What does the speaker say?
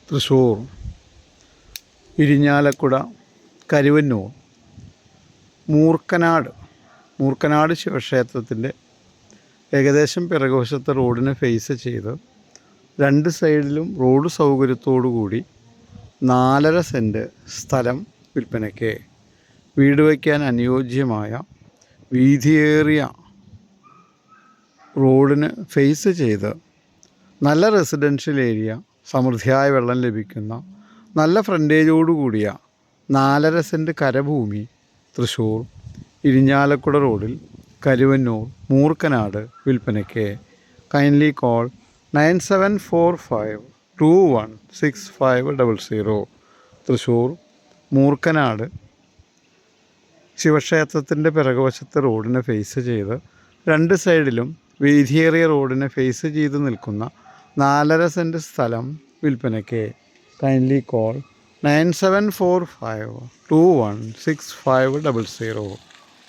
തൃശ്ശൂർ ഇരിഞ്ഞാലക്കുട കരുവന്നൂർ മൂർക്കനാട് ശിവക്ഷേത്രത്തിൻ്റെ ഏകദേശം പിറകുവശത്തെ റോഡിനെ ഫേസ് ചെയ്ത് രണ്ട് സൈഡിലും റോഡ് സൗകര്യത്തോടു കൂടി 4.5 സെൻറ്റ് സ്ഥലം വിൽപ്പനയ്ക്ക്. വീട് വയ്ക്കാൻ അനുയോജ്യമായ വീതിയേറിയ റോഡിന് ഫേസ് ചെയ്ത് നല്ല റെസിഡൻഷ്യൽ ഏരിയ, സമൃദ്ധിയായ വെള്ളം ലഭിക്കുന്ന നല്ല ഫ്രണ്ടേജോടു കൂടിയ 4.5 സെൻറ്റ് കരഭൂമി തൃശ്ശൂർ ഇരിഞ്ഞാലക്കുട റോഡിൽ കരുവന്നൂർ മൂർക്കനാട് വിൽപ്പനയ്ക്ക്. Kindly call 9745216500. തൃശ്ശൂർ മൂർക്കനാട് ശിവക്ഷേത്രത്തിൻ്റെ പിറകുവശത്തെ റോഡിനെ ഫേസ് ചെയ്ത് രണ്ട് സൈഡിലും വീതിയേറിയ റോഡിനെ ഫേസ് ചെയ്ത് നിൽക്കുന്ന 4.5 സെൻറ്റ് സ്ഥലം വിൽപ്പനയ്ക്ക്. Kindly call 9745216500.